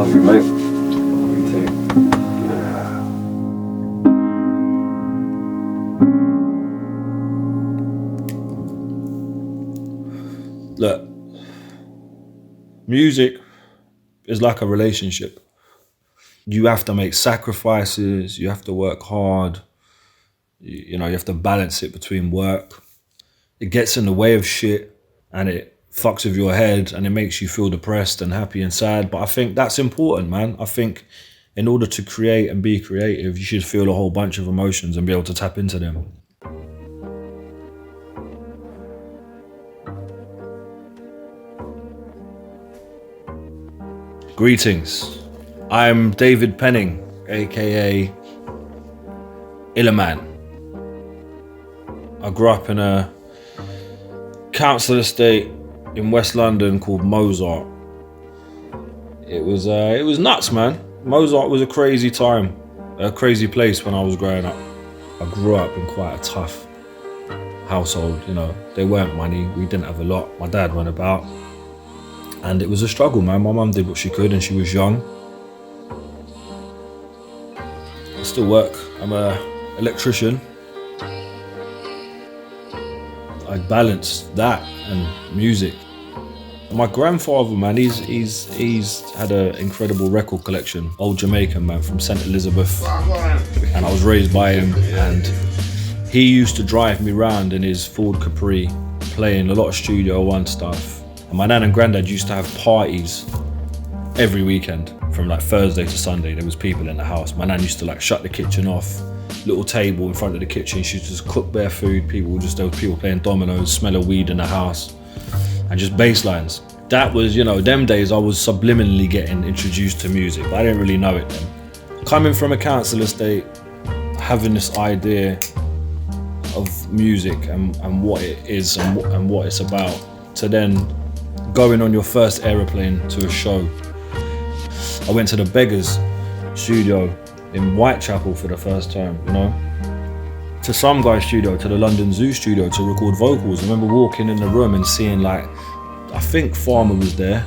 love you, mate. Love you too. Look, music is like a relationship. You have to make sacrifices, you have to work hard, you know, you have to balance it between work. It gets in the way of shit and it fucks with your head and it makes you feel depressed and happy and sad. But I think that's important, man. I think in order to create and be creative, you should feel a whole bunch of emotions and be able to tap into them. Greetings. I'm David Penning, aka Illaman. I grew up in a council estate in West London called Mozart. It was nuts, man. Mozart was a crazy time, a crazy place when I was growing up. I grew up in quite a tough household, you know. There weren't money, we didn't have a lot. My dad went about. And it was a struggle, man. My mum did what she could and she was young. I still work. I'm an electrician. I balance that and music. My grandfather, man, he's had an incredible record collection. Old Jamaican, man, from St. Elizabeth. And I was raised by him. And he used to drive me around in his Ford Capri, playing a lot of Studio One stuff. And my nan and granddad used to have parties every weekend from like Thursday to Sunday. There was people in the house. My nan used to like shut the kitchen off, little table in front of the kitchen. She used to just cook bare food. There was people playing dominoes, smell of weed in the house, and just bass lines. That was, you know, them days I was subliminally getting introduced to music, but I didn't really know it then. Coming from a council estate, having this idea of music and what it is and what it's about, to then going on your first aeroplane to a show. I went to the Beggars studio in Whitechapel for the first time, you know. To some guy's studio, to the London Zoo studio to record vocals. I remember walking in the room and seeing like, I think Farmer was there.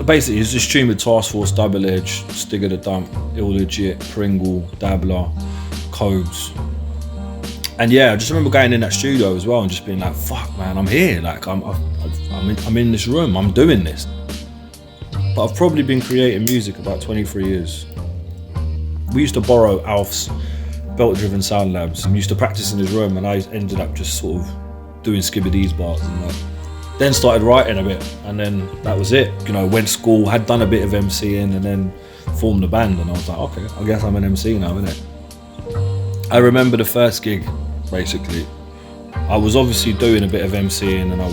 Basically, it's just tuned with Task Force, Double Edge, Stigger the Dump, Ill Legit, Pringle, Dabbler, Codes. And yeah, I just remember going in that studio as well and just being like, fuck man, I'm here. Like I'm in this room, I'm doing this. But I've probably been creating music about 23 years. We used to borrow Alf's belt-driven sound labs and we used to practice in his room, and I ended up just sort of doing skibbidees bars and like. Then started writing a bit, and then that was it. You know, went to school, had done a bit of MCing, and then formed a band, and I was like, okay, I guess I'm an MC now, innit? I remember the first gig, basically. I was obviously doing a bit of MCing, and I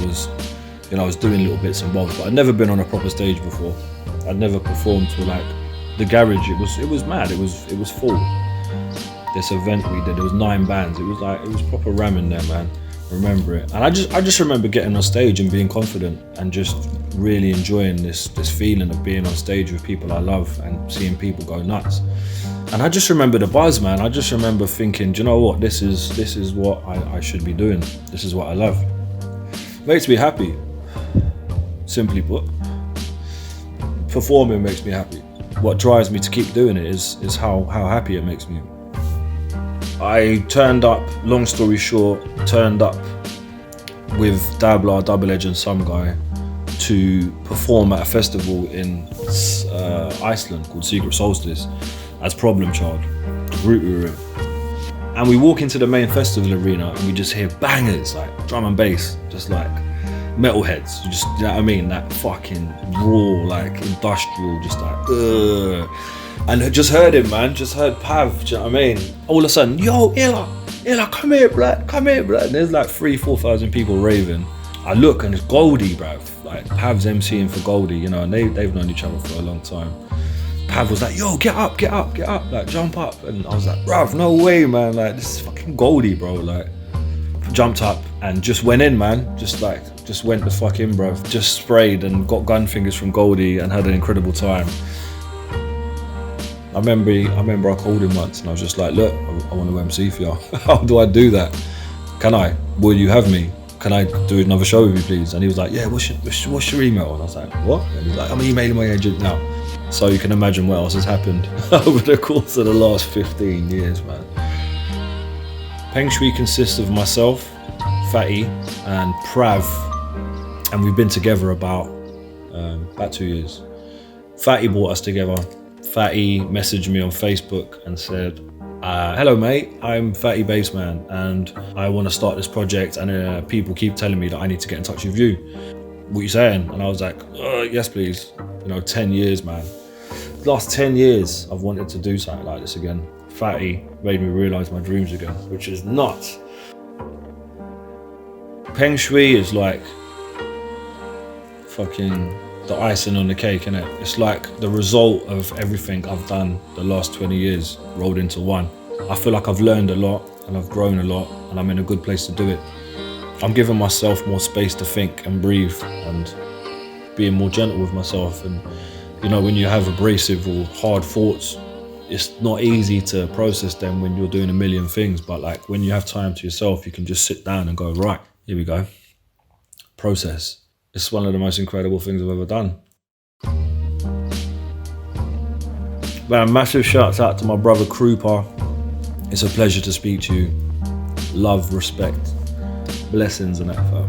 was doing little bits and bobs, but I'd never been on a proper stage before. I'd never performed to like the garage. It was mad. It was full. This event we did, it was 9 bands. It was proper ramming there, man. Remember it. And I just remember getting on stage and being confident and just really enjoying this feeling of being on stage with people I love and seeing people go nuts. And I just remember the buzz, man. I just remember thinking, do you know what? This is what I should be doing. This is what I love. Makes me happy. Simply put. Performing makes me happy. What drives me to keep doing it is how happy it makes me. I turned up, long story short, with Dabbler, Double Edge and some guy to perform at a festival in Iceland called Secret Solstice as Problem Child, the group we were in. And we walk into the main festival arena and we just hear bangers, like drum and bass, just like metalheads, just, you know what I mean? That fucking raw, like industrial, just like, ugh. And I just heard him, man, just heard Pav, do you know what I mean? All of a sudden, yo, Illa, come here, blood. And there's like 3,000-4,000 people raving. I look and it's Goldie, bruv. Like Pav's MCing for Goldie, you know, and they've known each other for a long time. Pav was like, yo, get up, like jump up. And I was like, bruv, no way, man, like this is fucking Goldie, bro. Like, jumped up and just went in, man. Just went the fuck in, bruv. Just sprayed and got gun fingers from Goldie and had an incredible time. I remember I called him once and I was just like, look, I want to MC for y'all. How do I do that? Can I? Will you have me? can I do another show with you, please? And he was like, yeah, what's your email? And I was like, what? And he's like, I'm emailing my agent now. So you can imagine what else has happened over the course of the last 15 years, man. PENGSHUi consists of myself, Fatty, and Prav, and we've been together about 2 years. Fatty brought us together. Fatty messaged me on Facebook and said, hello mate, I'm Fatty Bassman and I want to start this project, and people keep telling me that I need to get in touch with you. What you saying? And I was like, yes please. 10 years, man. The last 10 years I've wanted to do something like this again. Fatty made me realise my dreams again, which is nuts. PENGSHUi is like fucking the icing on the cake, innit? It's like the result of everything I've done the last 20 years rolled into one. I feel like I've learned a lot and I've grown a lot and I'm in a good place to do it. I'm giving myself more space to think and breathe and being more gentle with myself. And when you have abrasive or hard thoughts, it's not easy to process them when you're doing a million things, but like when you have time to yourself, you can just sit down and go, right, here we go. Process. It's one of the most incredible things I've ever done. Man, massive shouts out to my brother Krupa. It's a pleasure to speak to you. Love, respect, blessings and that, fam.